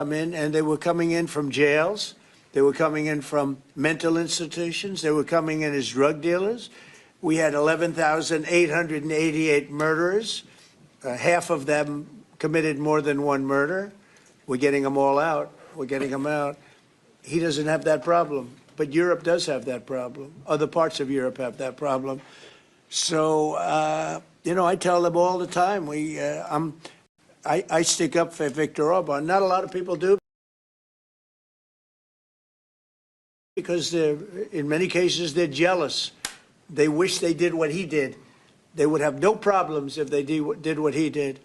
in, and they were coming in from jails. They were coming in from mental institutions. They were coming in as drug dealers. We had 11,888 murderers. Half of them committed more than one murder. We're getting them all out. We're getting them out. He doesn't have that problem, but Europe does have that problem. Other parts of Europe have that problem. So, you know, I tell them all the time, I stick up for Viktor Orban. Not a lot of people do, because in many cases they're jealous. They wish they did what he did. They would have no problems if they did what he did.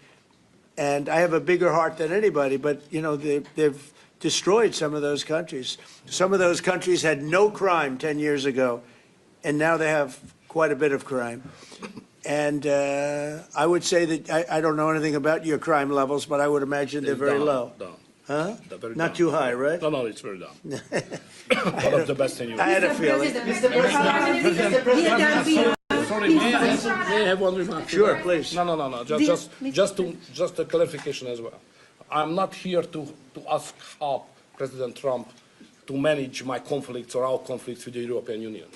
And I have a bigger heart than anybody, but, you know, they've destroyed some of those countries. Some of those countries had no crime 10 years ago, and now they have quite a bit of crime. And I would say that I don't know anything about your crime levels, but I would imagine they're very low. Down. Huh? Very Not down. too high, right? No, it's very down. One of the best in Europe. I had a feeling. Mr. President, Sorry, may I have one remark? Sure, please. No. Just a clarification as well. I'm not here to ask how President Trump to manage my conflicts or our conflicts with the European Union.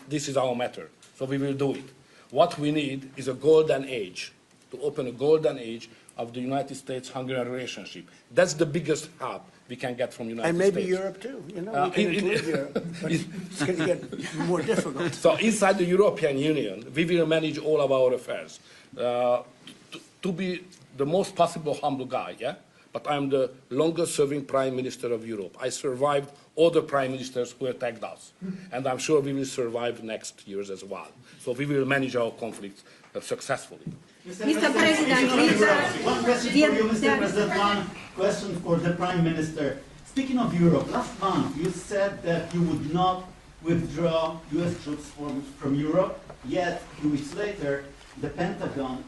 This is our matter, so we will do it. What we need is a golden age, to open a golden age of the United States-Hungary relationship. That's the biggest help we can get from the United States. And maybe Europe too. You know, we can include Europe, but it's going to get more difficult. So inside the European Union, we will manage all of our affairs. To be the most possible humble guy, yeah? But I'm the longest-serving Prime Minister of Europe. I survived all the Prime Ministers who attacked us. And I'm sure we will survive next years as well. So we will manage our conflicts successfully. Mr. President, please. One question for you, Mr. President. One question for the Prime Minister. Speaking of Europe, last month you said that you would not withdraw U.S. troops from Europe, yet 2 weeks later the Pentagon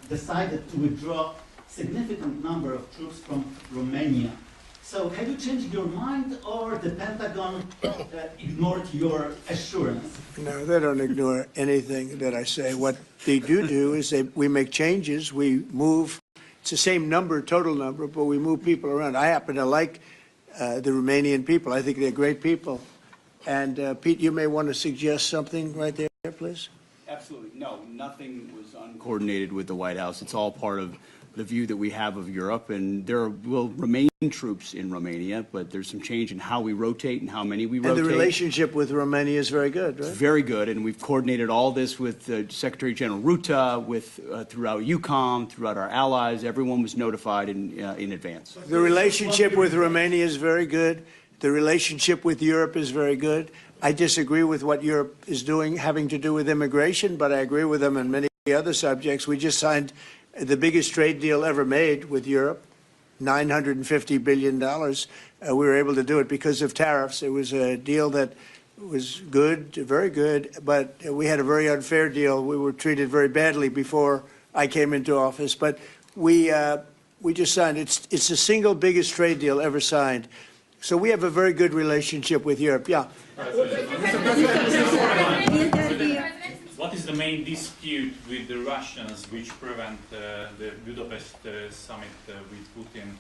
decided to withdraw significant number of troops from Romania. So have you changed your mind, or the Pentagon ignored your assurance? No, they don't ignore anything that I say. What they do is we make changes. We move. It's the same number, total number, but we move people around. I happen to like the Romanian people. I think they're great people. And Pete, you may want to suggest something right there, please. Absolutely. No, nothing was uncoordinated with the White House. It's all part of the view that we have of Europe, and there will remain troops in Romania, but there's some change in how we rotate and how many we rotate. And the relationship with Romania is very good, right? It's very good, and we've coordinated all this with Secretary General Ruta, throughout EUCOM, throughout our allies. Everyone was notified in advance. The relationship with Romania is very good. The relationship with Europe is very good. I disagree with what Europe is doing having to do with immigration, but I agree with them on many other subjects. We just signed the biggest trade deal ever made with Europe, $950 billion. We were able to do it because of tariffs. It was a deal that was good, very good, but we had a very unfair deal. We were treated very badly before I came into office, but we just signed. It's the single biggest trade deal ever signed. So we have a very good relationship with Europe. Yeah. What is the main dispute with the Russians which prevent the Budapest summit with Putin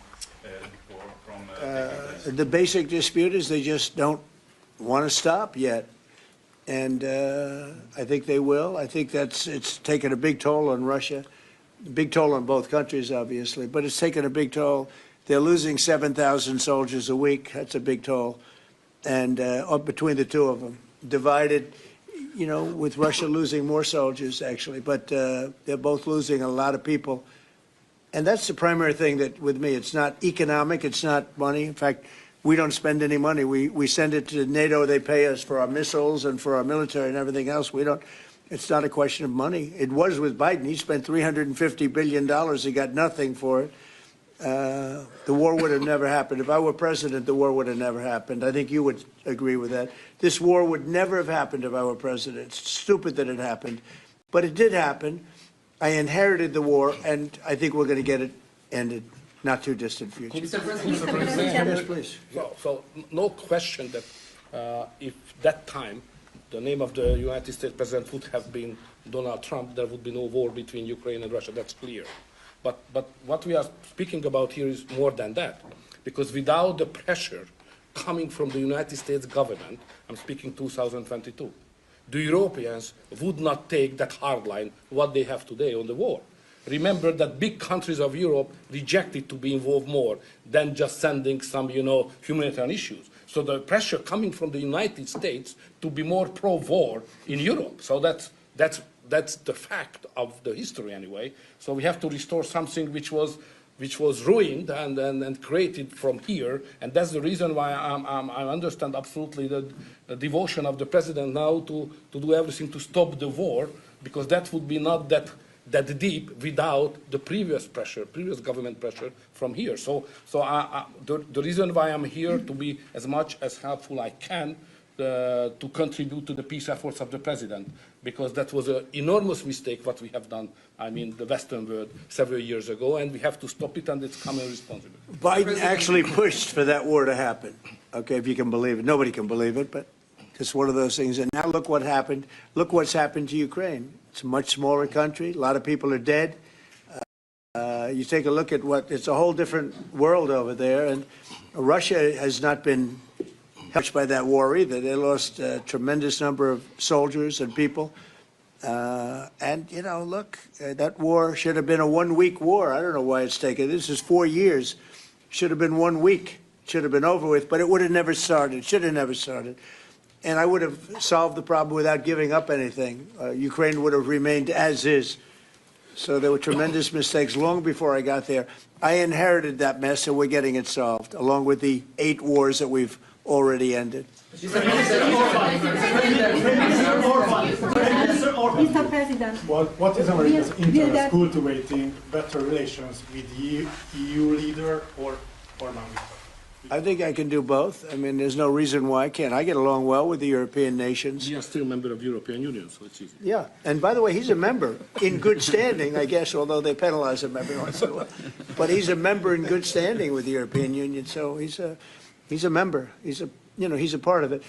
from taking place? The basic dispute is they just don't want to stop yet. And I think they will. I think it's taken a big toll on Russia, a big toll on both countries, obviously, but it's taken a big toll. They're losing 7,000 soldiers a week. That's a big toll. And between the two of them, divided, you know, with Russia losing more soldiers, actually. But they're both losing a lot of people. And that's the primary thing that, with me, it's not economic, it's not money. In fact, we don't spend any money. We send it to NATO. They pay us for our missiles and for our military and everything else. We don't. It's not a question of money. It was with Biden. He spent $350 billion. He got nothing for it. The war would have never happened. If I were president, the war would have never happened. I think you would agree with that. This war would never have happened if I were president. It's stupid that it happened. But it did happen. I inherited the war, and I think we're going to get it ended. Not too distant future. Yes, please. So no question that if that time the name of the United States president would have been Donald Trump, there would be no war between Ukraine and Russia. That's clear. But what we are speaking about here is more than that, because without the pressure coming from the United States government, I'm speaking 2022, the Europeans would not take that hard line what they have today on the war. Remember that big countries of Europe rejected to be involved more than just sending some, humanitarian issues. So the pressure coming from the United States to be more pro-war in Europe. So that's the fact of the history anyway. So we have to restore something which was ruined and created from here, and that's the reason why I understand absolutely the devotion of the president now to do everything to stop the war, because that would be not that deep without the previous government pressure from here. So the reason why I'm here to be as much as helpful I can to contribute to the peace efforts of the president, because that was an enormous mistake what we have done, the Western world several years ago, and we have to stop it, and it's common responsibility. Biden actually pushed for that war to happen. Okay, if you can believe it. Nobody can believe it, but it's one of those things. And now look what happened. Look what's happened to Ukraine. It's a much smaller country. A lot of people are dead. You take a look at it's a whole different world over there. And Russia has not been helped by that war either. They lost a tremendous number of soldiers and people. Look, that war should have been a 1-week war. I don't know why it's taken. This is 4 years. Should have been 1 week. Should have been over with, but it would have never started. Should have never started. And I would have solved the problem without giving up anything. Ukraine would have remained as is. So there were tremendous mistakes long before I got there. I inherited that mess, and we're getting it solved, along with the 8 wars that we've already ended. Mr. President. What is America's interest cultivating better relations with EU leader or non? I think I can do both. There's no reason why I can't. I get along well with the European nations. We are still a member of the European Union, so it's easy. Yeah, and by the way, he's a member in good standing, I guess, although they penalize him every once in a while. But he's a member in good standing with the European Union, so he's a member. He's a part of it.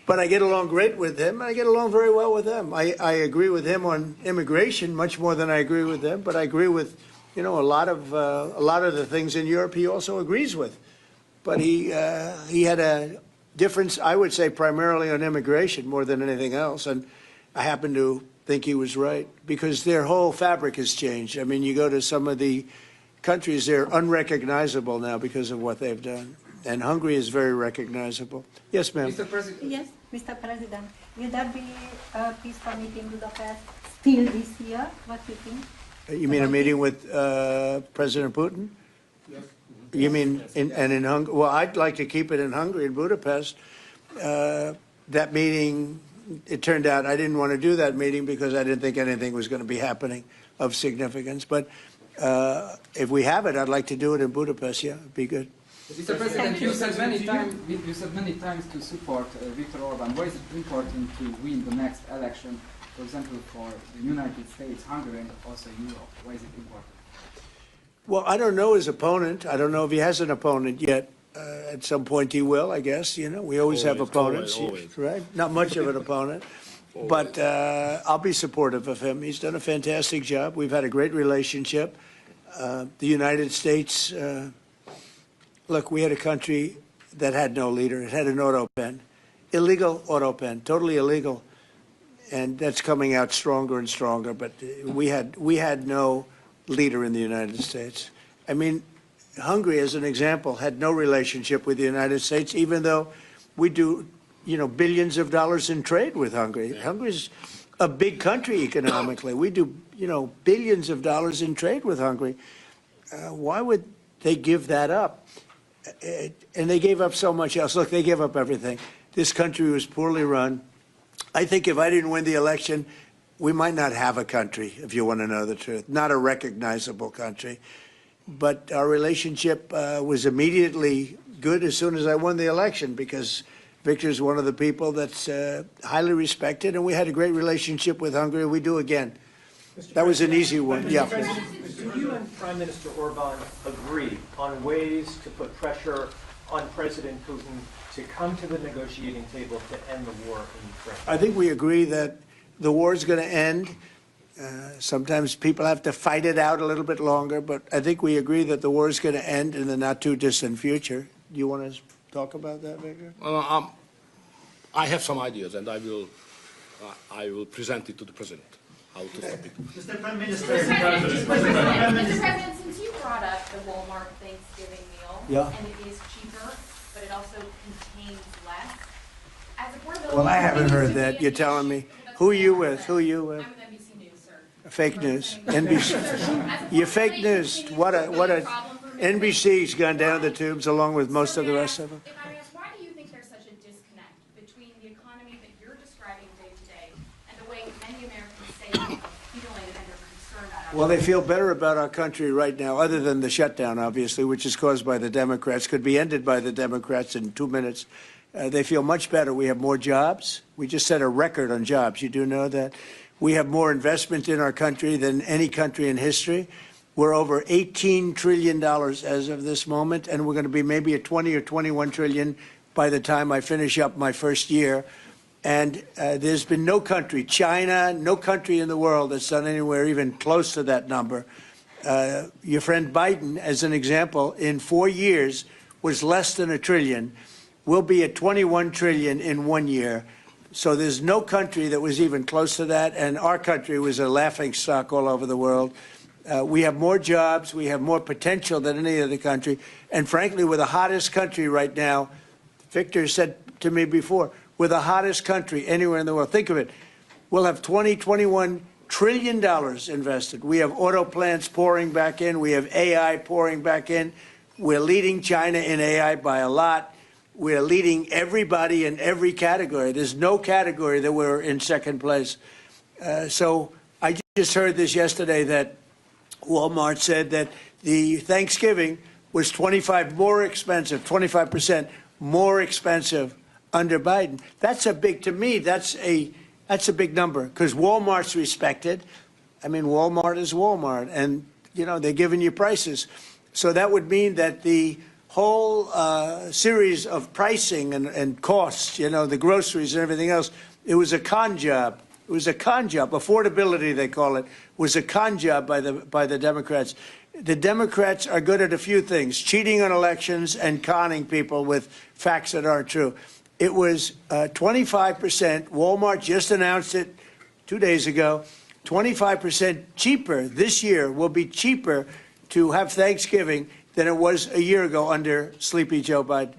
But I get along great with him, and I get along very well with them. I agree with him on immigration much more than I agree with them, but I agree with, a lot of the things in Europe he also agrees with. But he had a difference, I would say, primarily on immigration more than anything else. And I happen to think he was right, because their whole fabric has changed. You go to some of the countries, they're unrecognizable now because of what they've done. And Hungary is very recognizable. Yes, ma'am. Mr. President. Yes, Mr. President. Will there be a peaceful meeting in Budapest still this year? What do you think? You mean a meeting with President Putin? Yes. You mean in Hungary? Well, I'd like to keep it in Hungary, in Budapest. That meeting, it turned out I didn't want to do that meeting because I didn't think anything was going to be happening of significance. But if we have it, I'd like to do it in Budapest. Yeah, it'd be good. Mr. President, you said many times to support Viktor Orban. Why is it important to win the next election, for example, for the United States, Hungary, and also Europe? Why is it important? Well, I don't know his opponent. I don't know if he has an opponent yet. At some point he will, I guess. We always have opponents, always. right? Not much of an opponent. But I'll be supportive of him. He's done a fantastic job. We've had a great relationship. The United States, look, we had a country that had no leader. It had an auto pen, illegal auto pen, totally illegal. And that's coming out stronger and stronger. But we had no leader in the United States. Hungary, as an example, had no relationship with the United States, even though we do, billions of dollars in trade with Hungary. Hungary's a big country economically. We do, billions of dollars in trade with Hungary. Why would they give that up? And they gave up so much else. Look, they gave up everything. This country was poorly run. I think if I didn't win the election, we might not have a country, if you want to know the truth, not a recognizable country. But our relationship was immediately good as soon as I won the election, because Victor's one of the people that's highly respected, and we had a great relationship with Hungary. We do again. That was an easy one. Yeah. Do you and Prime Minister Orban agree on ways to put pressure on President Putin to come to the negotiating table to end the war in Ukraine? I think we agree that the war is going to end Sometimes people have to fight it out a little bit longer, but I think we agree that the war is going to end in the not-too-distant future. Do you want to talk about that, Victor? I have some ideas, and I will present it to the president. How to stop it. Mr. Prime Minister. Mr. President, since you brought up the Walmart Thanksgiving meal, Yeah. and it is cheaper, but it also contains less. As affordability Well, I haven't continues heard to be that. an You're telling issue- me. Who are you with? Who are you with? I'm with NBC News, sir. Fake news. As NBC. You're fake affordability news. continues What to a, be what a a, problem for Americans, NBC's gone down the tubes along with most of the rest of them. If I may ask, why do you think there's such a disconnect between the economy that you're describing day to day and the way many Americans say they're feeling and they're concerned about? Well, they feel better about our country right now, other than the shutdown, obviously, which is caused by the Democrats, could be ended by the Democrats in 2 minutes. They feel much better. We have more jobs. We just set a record on jobs. You do know that. We have more investment in our country than any country in history. We're over $18 trillion as of this moment, and we're going to be maybe at 20 or 21 trillion by the time I finish up my first year. And there's been no country, China, no country in the world that's done anywhere even close to that number. Your friend Biden, as an example, in 4 years was less than $1 trillion. We'll be at 21 trillion in 1 year. So there's no country that was even close to that, and our country was a laughingstock all over the world. We have more jobs, we have more potential than any other country, and frankly, we're the hottest country right now. Victor said to me before, we're the hottest country anywhere in the world. Think of it. We'll have $21 trillion invested. We have auto plants pouring back in. We have AI pouring back in. We're leading China in AI by a lot. We're leading everybody in every category. There's no category that we're in second place. So I just heard this yesterday that Walmart said that the Thanksgiving was 25% more expensive under Biden. That's a big, to me, that's a big number, because Walmart's respected. I mean, Walmart is Walmart, and, you know, they're giving you prices. So that would mean that the whole series of pricing and costs, you know, the groceries and everything else, it was a con job. It was a con job. Affordability, they call it, was a con job by the Democrats. The Democrats are good at a few things: cheating on elections and conning people with facts that aren't true. It was 25%. Walmart just announced it 2 days ago. 25% cheaper this year, will be cheaper to have Thanksgiving than it was a year ago under Sleepy Joe Biden.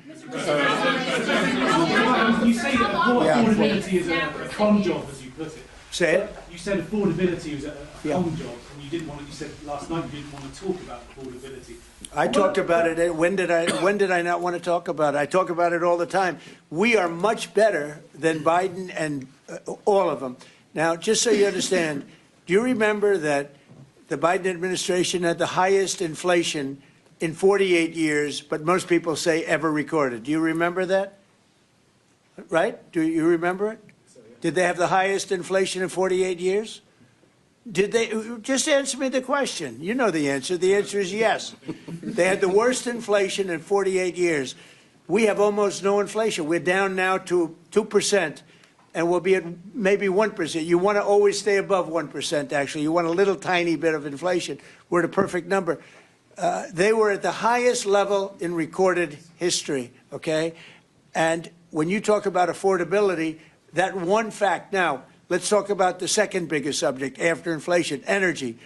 You say that affordability is a con job, as you put it. Say it. You said affordability was a con job, and you didn't want. You said last night you didn't want to talk about affordability. I talked about it. When did I not want to talk about it? I talk about it all the time. We are much better than Biden and all of them. Now, just so you understand, do you remember that the Biden administration had the highest inflation in 48 years, but most people say ever recorded? Do you remember that? Right? Do you remember it? Did they have the highest inflation in 48 years? Did they? Just answer me the question. You know the answer. The answer is yes. They had the worst inflation in 48 years. We have almost no inflation. We're down now to 2%, and we'll be at maybe 1%. You want to always stay above 1%, actually. You want a little tiny bit of inflation. We're at a perfect number. They were at the highest level in recorded history, okay? And when you talk about affordability, that one fact. Now, let's talk about the second biggest subject after inflation, energy.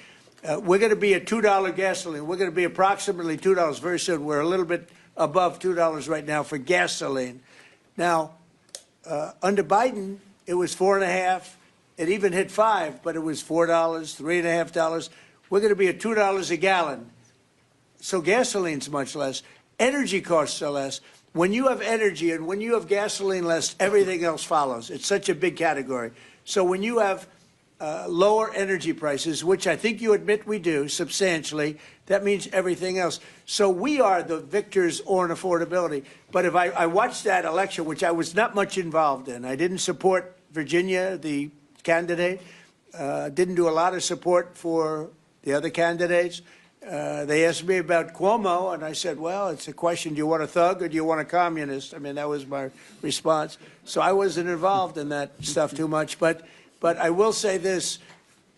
We're going to be at $2 gasoline. We're going to be approximately $2 very soon. We're a little bit above $2 right now for gasoline. Now, under Biden, it was $4.50. It even hit $5, but it was $4, $3.50. We're going to be at $2 a gallon. So gasoline's much less. Energy costs are less. When you have energy and when you have gasoline less, everything else follows. It's such a big category. So when you have lower energy prices, which I think you admit we do substantially, that means everything else. So we are the victors on affordability. But if I watched that election, which I was not much involved in, I didn't support Virginia, the candidate, didn't do a lot of support for the other candidates. They asked me about Cuomo, and I said, well, it's a question, do you want a thug or do you want a communist? I mean, that was my response. So I wasn't involved in that stuff too much. But I will say this,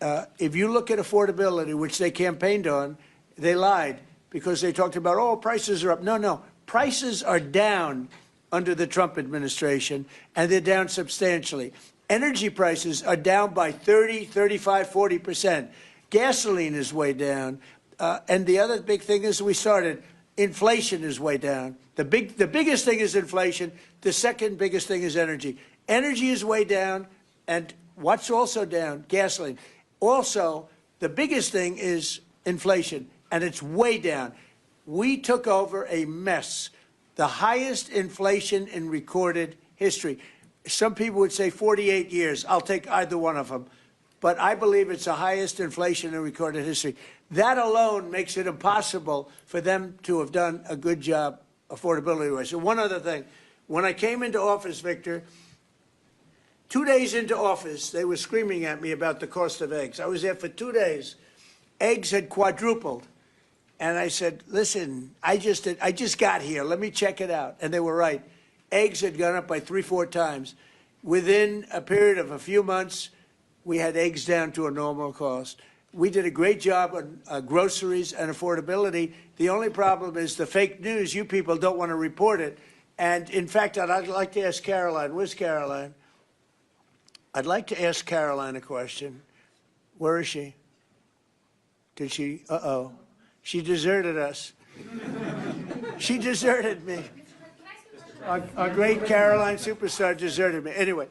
If you look at affordability, which they campaigned on, they lied because they talked about, oh, prices are up. No, no. Prices are down under the Trump administration, and they're down substantially. Energy prices are down by 30, 35, 40%. Gasoline is way down. And the other big thing is inflation is way down. The biggest thing is inflation. The second biggest thing is energy. Energy is way down, and what's also down? Gasoline. Also, the biggest thing is inflation, and it's way down. We took over a mess, the highest inflation in recorded history. Some people would say 48 years. I'll take either one of them. But I believe it's the highest inflation in recorded history. That alone makes it impossible for them to have done a good job affordability-wise. So one other thing. When I came into office, Victor, 2 days into office, they were screaming at me about the cost of eggs. I was there for 2 days. Eggs had quadrupled. And I said, listen, I just got here. Let me check it out. And they were right. Eggs had gone up by 3-4 times. Within a period of a few months, we had eggs down to a normal cost. We did a great job on groceries and affordability. The only problem is the fake news. You people don't want to report it. And in fact, I'd like to ask Caroline. Where's Caroline? I'd like to ask Caroline a question. Where is she? Did she? Uh-oh. She deserted us. She deserted me. Our great Caroline superstar deserted me. Anyway,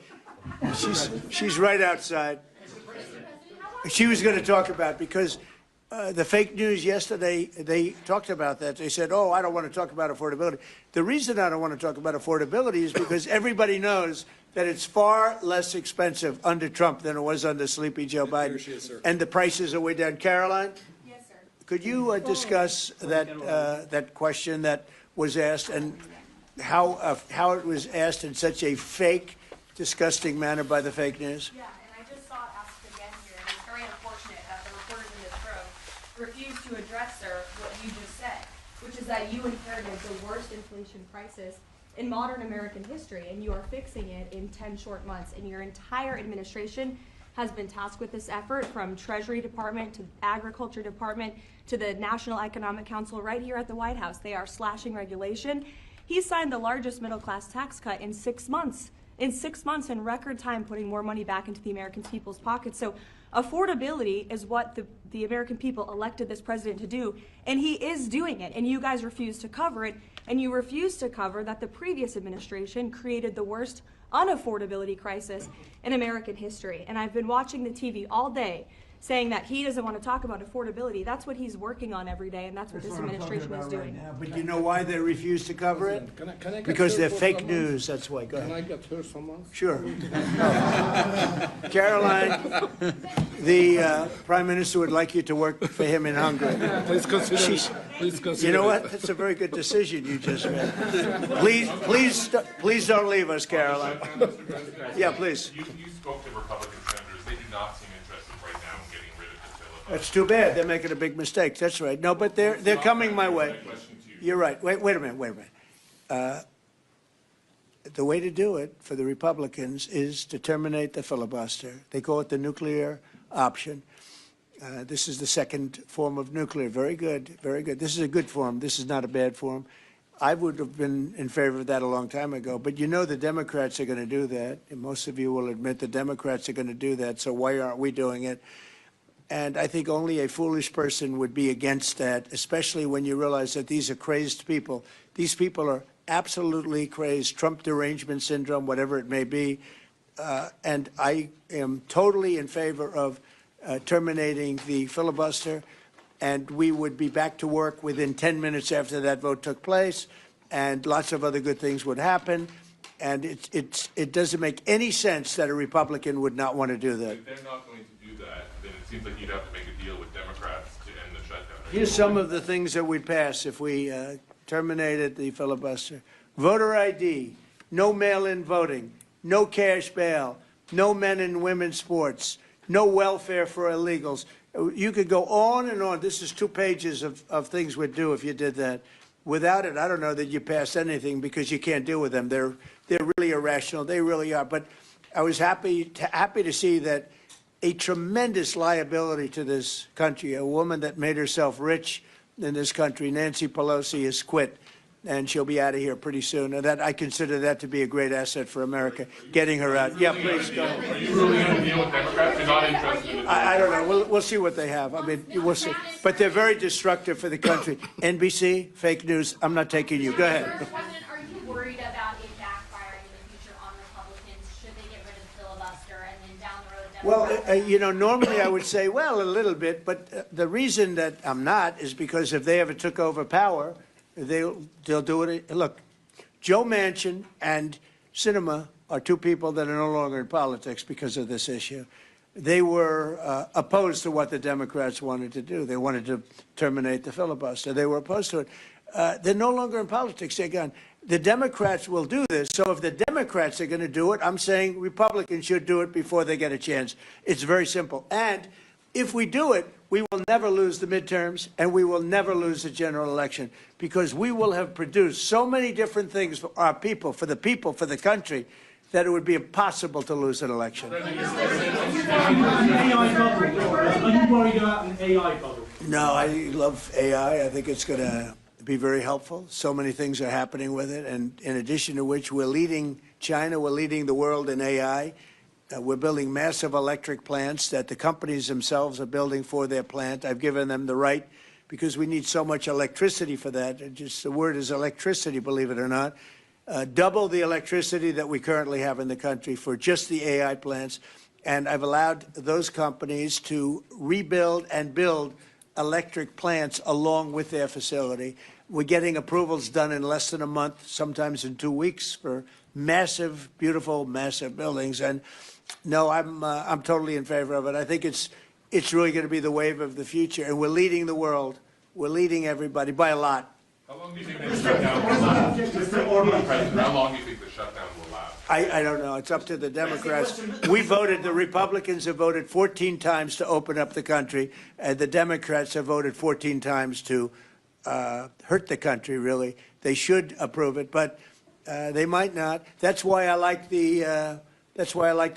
she's right outside. She was going to talk about it because the fake news yesterday, they talked about that. They said, oh, I don't want to talk about affordability. The reason I don't want to talk about affordability is because everybody knows that it's far less expensive under Trump than it was under Sleepy Joe Biden. And the prices are way down. Caroline? Yes, sir. Could you discuss that question that was asked and how it was asked in such a fake, disgusting manner by the fake news? Yeah, and I just saw it asked again here, and it's very unfortunate that the reporters in this room refused to address, sir, what you just said, which is that you inherited the worst inflation crisis in modern American history, and you are fixing it in 10 short months. And your entire administration has been tasked with this effort, from Treasury Department to Agriculture Department to the National Economic Council right here at the White House. They are slashing regulation. He signed the largest middle-class tax cut in 6 months. In 6 months, in record time, putting more money back into the American people's pockets. So affordability is what the American people elected this president to do, and he is doing it, and you guys refuse to cover it, and you refuse to cover that the previous administration created the worst unaffordability crisis in American history. And I've been watching the TV all day saying that he doesn't want to talk about affordability. That's what he's working on every day, and that's what this administration is doing. Right now. But you know why they refuse to cover it? Can I get Because her they're for fake someone? news, that's why. Go Can I ahead. get her someone? Sure. Caroline, the Prime Minister would like you to work for him in Hungary. Please consider You know it. what? That's a very good decision you just made. Please don't leave us, Caroline. Yeah, please. You spoke to Republican senators. They do not seem interested right now in getting rid of the filibuster. That's too bad. They're making a big mistake. That's right. No, but they're coming my way. You're right. Wait a minute. The way to do it for the Republicans is to terminate the filibuster. They call it the nuclear option. This is the second form of nuclear. Very good, very good. This is a good form. This is not a bad form. I would have been in favor of that a long time ago. But you know the Democrats are going to do that. And most of you will admit the Democrats are going to do that. So why aren't we doing it? And I think only a foolish person would be against that, especially when you realize that these are crazed people. These people are absolutely crazed, Trump derangement syndrome, whatever it may be. And I am totally in favor of terminating the filibuster. And we would be back to work within 10 minutes after that vote took place. And lots of other good things would happen. And it doesn't make any sense that a Republican would not want to do that. If they're not going to do that, then it seems like you'd have to make a deal with Democrats to end the shutdown. Here's some of the things that we'd pass if we terminated the filibuster. Voter ID, no mail-in voting, no cash bail, no men and women's sports, no welfare for illegals. You could go on and on. This is 2 pages of things we'd do if you did that. Without it, I don't know that you pass anything because you can't deal with them. They're really irrational. They really are. But I was happy to see that a tremendous liability to this country. A woman that made herself rich in this country, Nancy Pelosi, has quit, and she'll be out of here pretty soon. And that I consider that to be a great asset for America, getting her out. Yeah, please go ahead. Are you really going to deal with Democrats? You're not interested in it? I don't know. We'll see what they have. I mean, we'll see. But they're very destructive for the country. NBC, fake news. I'm not taking you. Go ahead. President, are you worried about it backfiring in the future on Republicans? Should they get rid of the filibuster and then down the road, Democrats? Well, you know, normally I would say, well, a little bit, but the reason that I'm not is because if they ever took over power, they'll do it. Look, Joe Manchin and Sinema are two people that are no longer in politics because of this issue. They were opposed to what the Democrats wanted to do. They wanted to terminate the filibuster. They were opposed to it. They're no longer in politics. They're gone. The Democrats will do this. So if the Democrats are going to do it, I'm saying Republicans should do it before they get a chance. It's very simple. And if we do it, we will never lose the midterms, and we will never lose the general election, because we will have produced so many different things for our people, for the country, that it would be impossible to lose an election. Are you worried about an AI bubble? No, I love AI. I think it's going to be very helpful. So many things are happening with it, and in addition to which, we're leading China, we're leading the world in AI. We're building massive electric plants that the companies themselves are building for their plant. I've given them the right, because we need so much electricity for that. Just the word is electricity, believe it or not. Double the electricity that we currently have in the country for just the AI plants. And I've allowed those companies to rebuild and build electric plants along with their facility. We're getting approvals done in less than a month, sometimes in 2 weeks, for massive, beautiful, massive buildings. And no, I'm totally in favor of it. I think it's really going to be the wave of the future, and we're leading the world. We're leading everybody by a lot. How long do you think the shutdown will last? Mr. President, how long do you think the shutdown will last? I don't know. It's up to the Democrats. We voted, the Republicans have voted 14 times to open up the country, and the Democrats have voted 14 times to hurt the country, really. They should approve it, but they might not. That's why I like the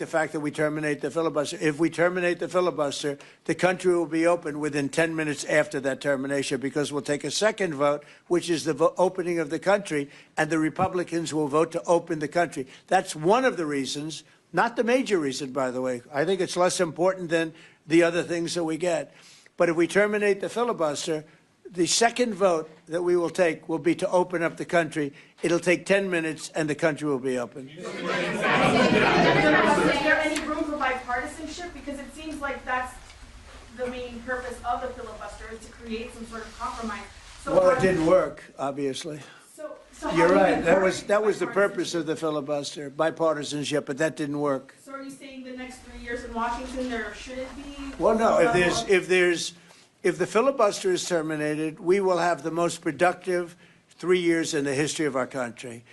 fact that we terminate the filibuster. If we terminate the filibuster, the country will be open within 10 minutes after that termination, because we'll take a second vote, which is the opening of the country, and the Republicans will vote to open the country. That's one of the reasons, not the major reason, by the way. I think it's less important than the other things that we get. But if we terminate the filibuster, the second vote that we will take will be to open up the country. It'll take 10 minutes, and the country will be open. Is there any room for bipartisanship? Because it seems like that's the main purpose of the filibuster, is to create some sort of compromise. So Well, it didn't work, obviously. So how You're do you right. encourage That was the bipartisanship? purpose of the filibuster, bipartisanship, but that didn't work. So are you saying the next 3 years in Washington there shouldn't be? Well, no, if the filibuster is terminated, we will have the most productive 3 years in the history of our country.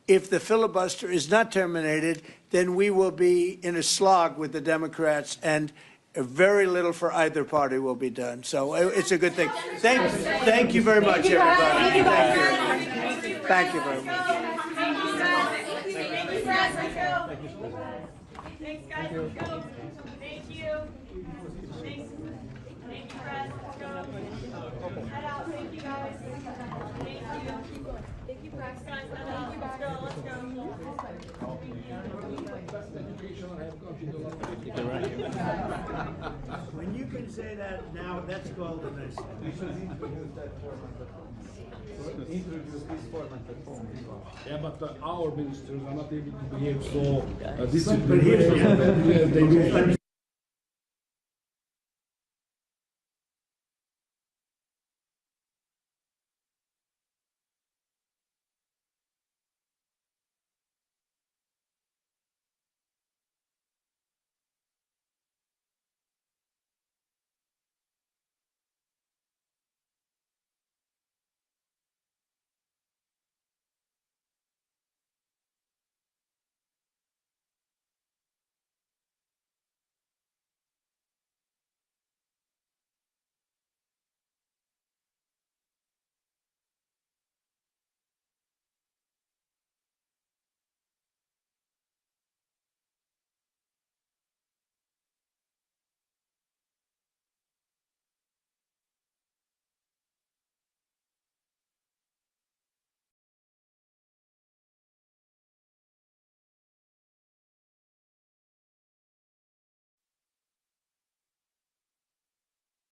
If the filibuster is not terminated, then we will be in a slog with the Democrats, and very little for either party will be done. So it's a good thing. Thank you very much, everybody. Thank you very much. Thanks, guys. Let's go. Thank you. Thanks. Thank you, Brad. Let's go. Head out. Thank you, guys. Thank you. Thank you, Brad. Guys, head out. Let's go. Let's go. When you can say that now, that's golden. We should introduce that format at home. Introduce this format at home. Yeah, but our ministers are not able to behave so disciplined. They do